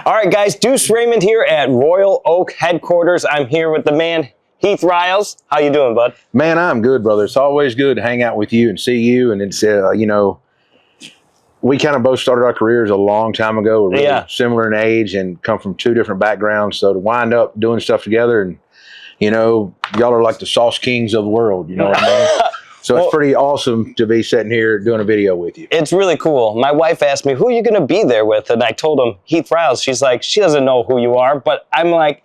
All right, guys, Duce Raymond here at Royal Oak headquarters. I'm here with the man, Heath Riles. How you doing, bud? Man, I'm good, brother. It's always good to hang out with you and see you. And it's, we kind of both started our careers a long time ago. We're really similar in age and come from two different backgrounds. So to wind up doing stuff together and, y'all are like the sauce kings of the world, you know what I mean? So it's pretty awesome to be sitting here doing a video with you. It's really cool. My wife asked me, who are you going to be there with? And I told him, Heath Riles. She's like, she doesn't know who you are. But I'm like,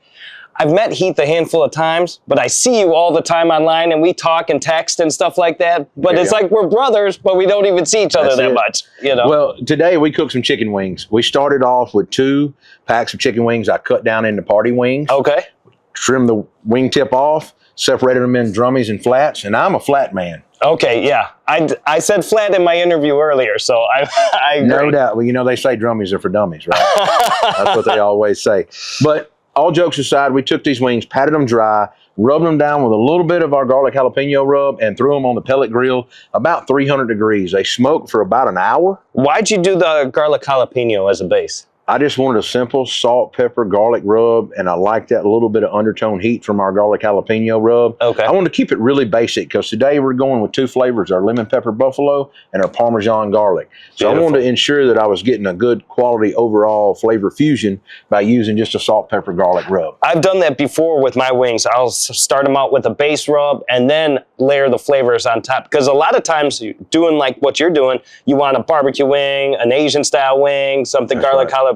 I've met Heath a handful of times, but I see you all the time online and we talk and text and stuff like that. But it's like we're brothers, but we don't even see each other that much, Well, today we cooked some chicken wings. We started off with 2 packs of chicken wings I cut down into party wings. Okay. Trimmed the wing tip off, separated them in drummies and flats, and I'm a flat man. Okay, yeah. I said flat in my interview earlier, so I agree. No doubt. Well, they say drummies are for dummies, right? That's what they always say. But all jokes aside, we took these wings, patted them dry, rubbed them down with a little bit of our garlic jalapeno rub, and threw them on the pellet grill about 300 degrees. They smoked for about an hour. Why'd you do the garlic jalapeno as a base? I just wanted a simple salt, pepper, garlic rub, and I like that little bit of undertone heat from our garlic jalapeno rub. Okay. I wanted to keep it really basic because today we're going with 2 flavors, our lemon pepper buffalo and our Parmesan garlic. So I wanted to ensure that I was getting a good quality overall flavor fusion by using just a salt, pepper, garlic rub. I've done that before with my wings. I'll start them out with a base rub and then layer the flavors on top. Because a lot of times doing like what you're doing, you want a barbecue wing, an Asian style wing, something garlic jalapeno,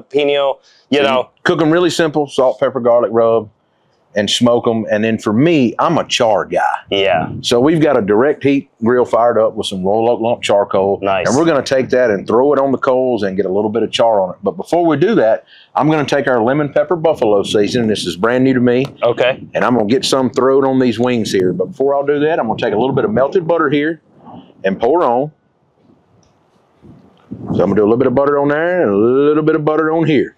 Cook them really simple, salt, pepper, garlic rub, and smoke them. And then for me, I'm a char guy. Yeah. So we've got a direct heat grill fired up with some roll up lump charcoal. Nice. And we're going to take that and throw it on the coals and get a little bit of char on it. But before we do that, I'm going to take our lemon pepper buffalo seasoning. This is brand new to me. Okay. And I'm going to get some thrown on these wings here. But before I'll do that, I'm going to take a little bit of melted butter here and pour on. So I'm going to do a little bit of butter on there and a little bit of butter on here.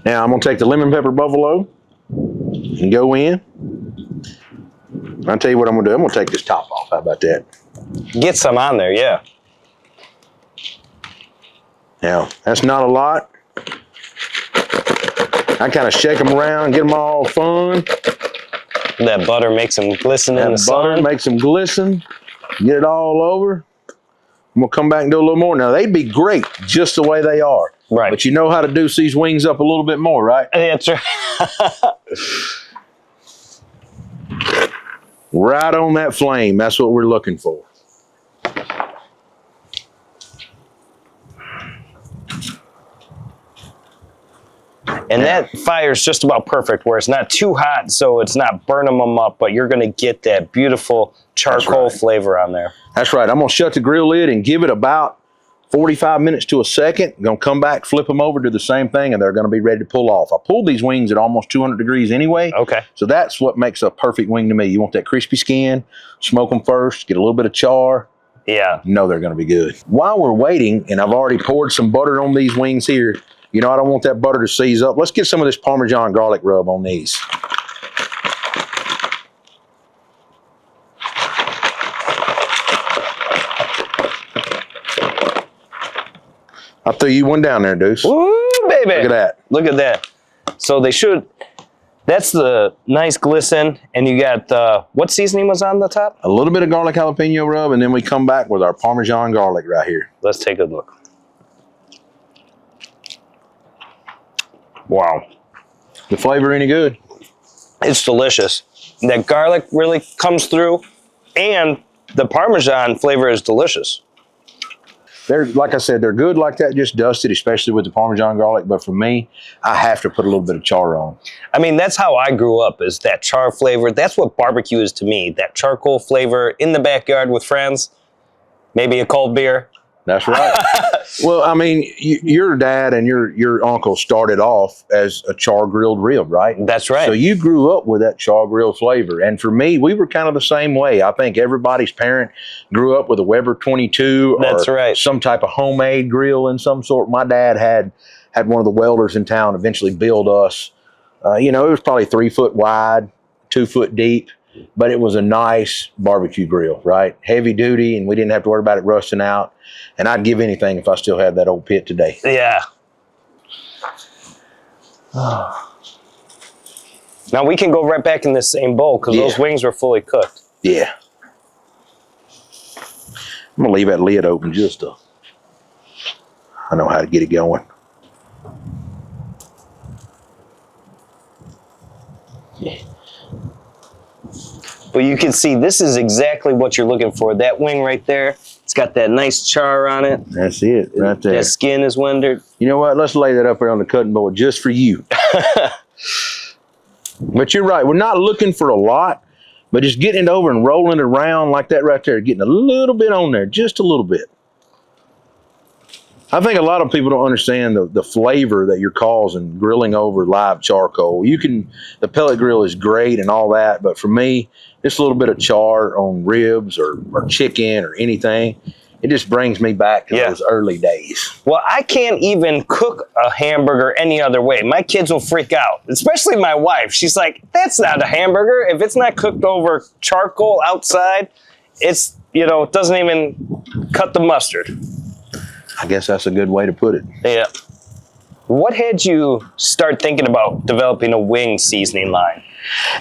Now I'm going to take the lemon pepper buffalo and go in. I'll tell you what I'm going to do. I'm going to take this top off. How about that? Get some on there, yeah. Now, that's not a lot. I kind of shake them around, get them all fun. That butter makes them glisten in the sun. Butter makes them glisten. Get it all over. I'm going to come back and do a little more. Now, they'd be great just the way they are. Right. But you know how to deuce these wings up a little bit more, right? That's right. Right on that flame. That's what we're looking for. And that fire is just about perfect, where it's not too hot, so it's not burning them up, but you're going to get that beautiful charcoal flavor on there. That's right. I'm going to shut the grill lid and give it about 45 minutes to a second. I'm going to come back, flip them over, do the same thing, and they're going to be ready to pull off. I pulled these wings at almost 200 degrees anyway. Okay. So that's what makes a perfect wing to me. You want that crispy skin, smoke them first, get a little bit of char. Yeah. You know they're going to be good. While we're waiting, and I've already poured some butter on these wings here, I don't want that butter to seize up. Let's get some of this Parmesan garlic rub on these. I threw you one down there, Duce. Ooh, baby. Look at that. Look at that. So they should, that's the nice glisten, and you got, what seasoning was on the top? A little bit of garlic jalapeno rub, and then we come back with our Parmesan garlic right here. Let's take a look. Wow. The flavor any good? It's delicious. That garlic really comes through, and the Parmesan flavor is delicious. They're, like I said, they're good like that, just dusted, especially with the Parmesan garlic. But for me, I have to put a little bit of char on. I mean, that's how I grew up, is that char flavor. That's what barbecue is to me, that charcoal flavor in the backyard with friends, maybe a cold beer. That's right. Well, I mean, your dad and your uncle started off as a char grilled rib, right? That's right. So you grew up with that char grilled flavor. And for me, we were kind of the same way. I think everybody's parent grew up with a Weber 22 or some type of homemade grill in some sort. My dad had one of the welders in town eventually build us. It was probably 3 foot wide, 2 foot deep. But it was a nice barbecue grill, right? Heavy duty, and we didn't have to worry about it rusting out. And I'd give anything if I still had that old pit today. Yeah. Now we can go right back in this same bowl because those wings were fully cooked. Yeah. I'm going to leave that lid open just to... I know how to get it going. Yeah. But you can see this is exactly what you're looking for. That wing right there, it's got that nice char on it. That's it, right there. That skin is rendered. You know what? Let's lay that up there on the cutting board just for you. But you're right. We're not looking for a lot, but just getting it over and rolling it around like that right there, getting a little bit on there, just a little bit. I think a lot of people don't understand the flavor that you're causing grilling over live charcoal. The pellet grill is great and all that, but for me, just a little bit of char on ribs or chicken or anything, it just brings me back to those early days. Well, I can't even cook a hamburger any other way. My kids will freak out, especially my wife. She's like, that's not a hamburger. If it's not cooked over charcoal outside, it's, it doesn't even cut the mustard. I guess that's a good way to put it. Yeah. What had you start thinking about developing a wing seasoning line?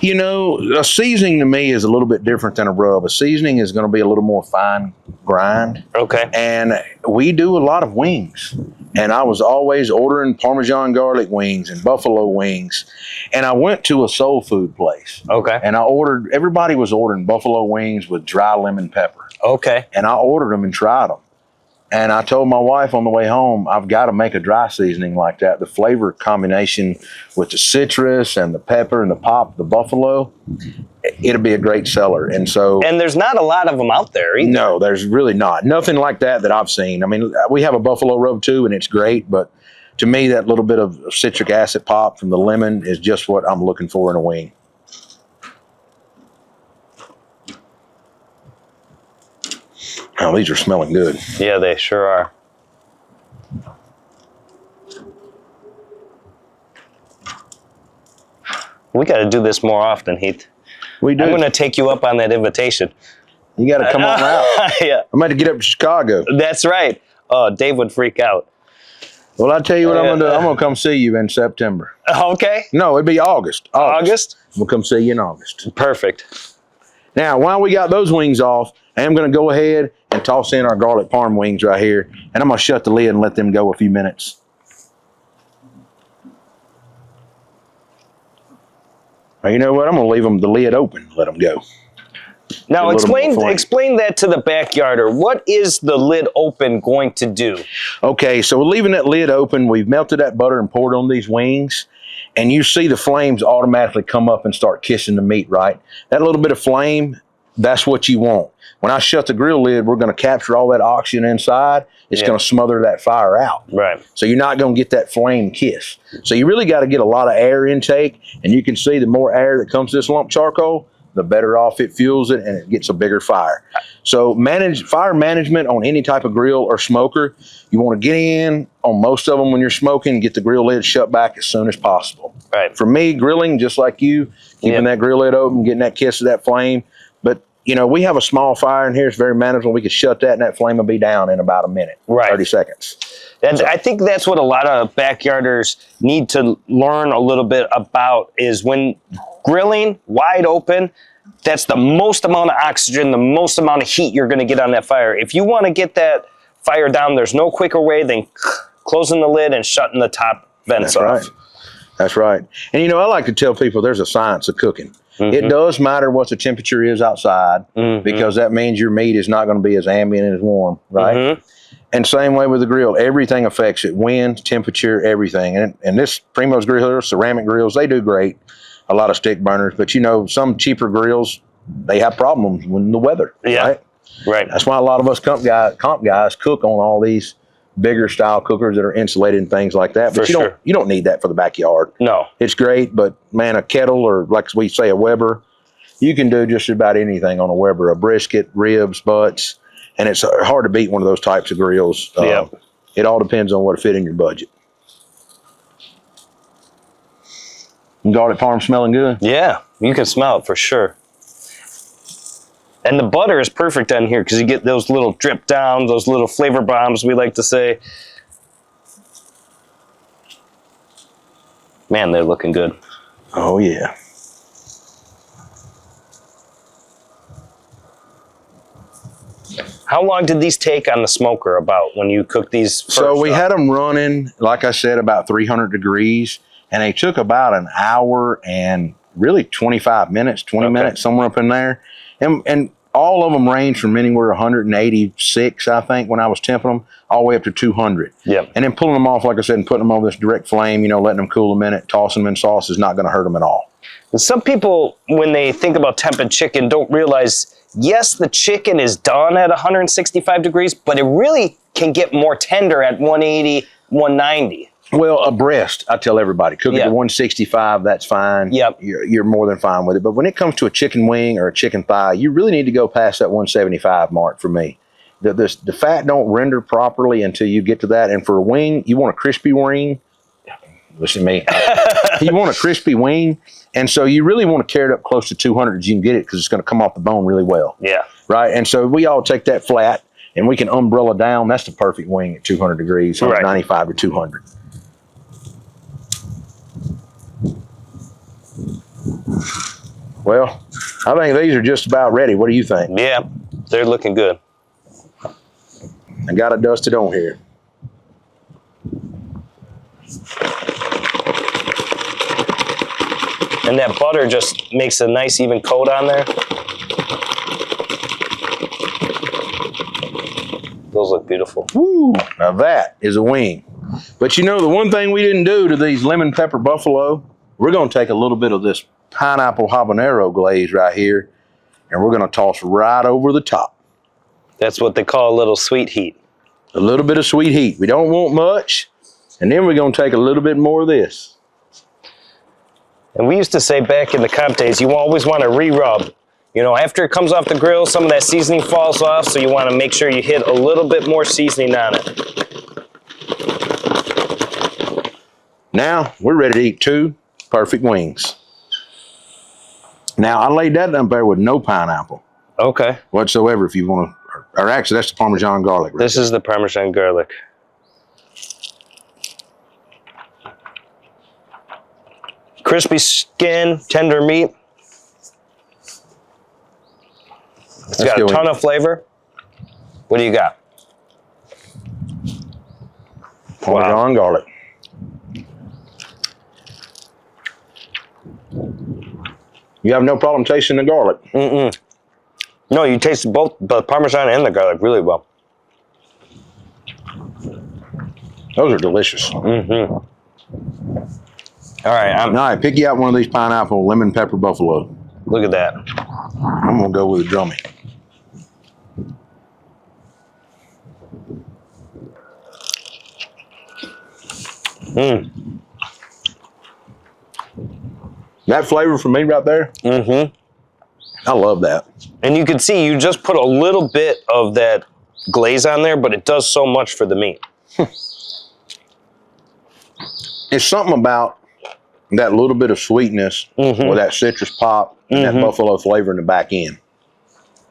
A seasoning to me is a little bit different than a rub. A seasoning is going to be a little more fine grind. Okay. And we do a lot of wings. And I was always ordering Parmesan garlic wings and buffalo wings. And I went to a soul food place. Okay. And everybody was ordering buffalo wings with dry lemon pepper. Okay. And I ordered them and tried them. And I told my wife on the way home, I've got to make a dry seasoning like that. The flavor combination with the citrus and the pepper and the buffalo, it'll be a great seller. And there's not a lot of them out there either. No, there's really not. Nothing like that I've seen. I mean, we have a buffalo rub too, and it's great. But to me, that little bit of citric acid pop from the lemon is just what I'm looking for in a wing. Oh, these are smelling good. Yeah, they sure are. We got to do this more often, Heath. We do. I'm going to take you up on that invitation. You got to come on out. Yeah. I'm going to get up to Chicago. That's right. Oh, Dave would freak out. Well, I'll tell you what I'm going to do. I'm going to come see you in September. Okay. No, it'd be August. August? We'll come see you in August. Perfect. Now, while we got those wings off, I am going to go ahead and toss in our garlic parm wings right here. And I'm going to shut the lid and let them go a few minutes. Well, you know what? I'm going to leave the lid open, let them go. Now, explain that to the backyarder. What is the lid open going to do? Okay, so we're leaving that lid open. We've melted that butter and poured on these wings. And you see the flames automatically come up and start kissing the meat, right? That little bit of flame, that's what you want. When I shut the grill lid, we're going to capture all that oxygen inside. It's going to smother that fire out. Right. So you're not going to get that flame kiss. So you really got to get a lot of air intake. And you can see the more air that comes to this lump charcoal, the better off it fuels it and it gets a bigger fire. So fire management on any type of grill or smoker, you want to get in on most of them when you're smoking, get the grill lid shut back as soon as possible. Right. For me, grilling, just like you, keeping that grill lid open, getting that kiss of that flame. But, we have a small fire in here. It's very manageable. We could shut that and that flame will be down in about a minute, 30 seconds. I think that's what a lot of backyarders need to learn a little bit about is when grilling wide open, that's the most amount of oxygen, the most amount of heat you're going to get on that fire. If you want to get that fire down, there's no quicker way than closing the lid and shutting the top vents off. That's right. And I like to tell people there's a science of cooking. It does matter what the temperature is outside because that means your meat is not going to be as ambient and as warm, right? And same way with the grill. Everything affects it. Wind, temperature, everything. And this Primo's grill, ceramic grills, they do great. A lot of stick burners. But, some cheaper grills, they have problems with the weather, right? Right. That's why a lot of us comp guys cook on all these bigger style cookers that are insulated and things like that. But you don't need that for the backyard. No. It's great, but man, a kettle or like we say a Weber, you can do just about anything on a Weber, a brisket, ribs, butts, and it's hard to beat one of those types of grills. It all depends on what fit in your budget. Garlic parm smelling good? Yeah, you can smell it for sure. And the butter is perfect on here because you get those little drip down, those little flavor bombs we like to say. Man, they're looking good. Oh, yeah. How long did these take on the smoker about when you cooked these first? So we had them running, like I said, about 300 degrees, and they took about an hour and really 25 minutes, 20 minutes, somewhere up in there. And all of them range from anywhere 186, I think, when I was temping them, all the way up to 200. Yep. And then pulling them off, like I said, and putting them over this direct flame, you know, letting them cool a minute, tossing them in sauce is not going to hurt them at all. And some people, when they think about temping chicken, don't realize, yes, the chicken is done at 165 degrees, but it really can get more tender at 180, 190. Well, a breast, I tell everybody, cook it to 165, that's fine. Yep. You're more than fine with it. But when it comes to a chicken wing or a chicken thigh, you really need to go past that 175 mark for me. The fat don't render properly until you get to that. And for a wing, you want a crispy wing. Listen to me. You want a crispy wing. And so you really want to carry it up close to 200 as you can get it because it's going to come off the bone really well. Yeah. Right? And so we all take that flat and we can umbrella down. That's the perfect wing at 200 degrees, 195 to 200. Well, I think these are just about ready. What do you think? Yeah, they're looking good. I got it dusted on here. And that butter just makes a nice even coat on there. Those look beautiful. Woo! Now that is a wing. But you know, the one thing we didn't do to these lemon pepper buffalo, we're going to take a little bit of this pineapple habanero glaze right here, and we're going to toss right over the top. That's what they call a little sweet heat. A little bit of sweet heat. We don't want much. And then we're going to take a little bit more of this. And we used to say back in the comp days, you always want to re-rub. You know, after it comes off the grill, some of that seasoning falls off, so you want to make sure you hit a little bit more seasoning on it. Now, we're ready to eat 2 perfect wings. Now, I laid that down there with no pineapple. Okay. Whatsoever, if you want to. Or actually, that's the Parmesan garlic. Right this is the Parmesan garlic. Crispy skin, tender meat. It's got a ton of flavor. What do you got? Parmesan garlic. You have no problem tasting the garlic. Mm-mm. No, you taste both the Parmesan and the garlic really well. Those are delicious. Mm-hmm. All right. All right, pick you out one of these pineapple lemon pepper buffalo. Look at that. I'm going to go with a drummy. Mm. That flavor for me right there, I love that. And you can see you just put a little bit of that glaze on there, but it does so much for the meat. It's something about that little bit of sweetness or that citrus pop and that buffalo flavor in the back end.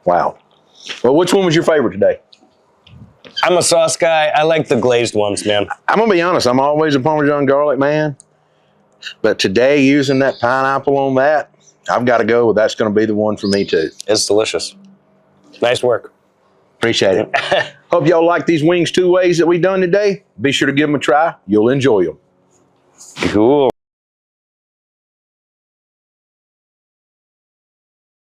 Wow. Well, which one was your favorite today? I'm a sauce guy. I like the glazed ones, man. I'm going to be honest. I'm always a Parmesan garlic man. But today, using that pineapple on that, I've got to go with that's going to be the one for me too. It's delicious. Nice work. Appreciate it. Hope y'all like these wings 2 ways that we done today. Be sure to give them a try. You'll enjoy them. Cool.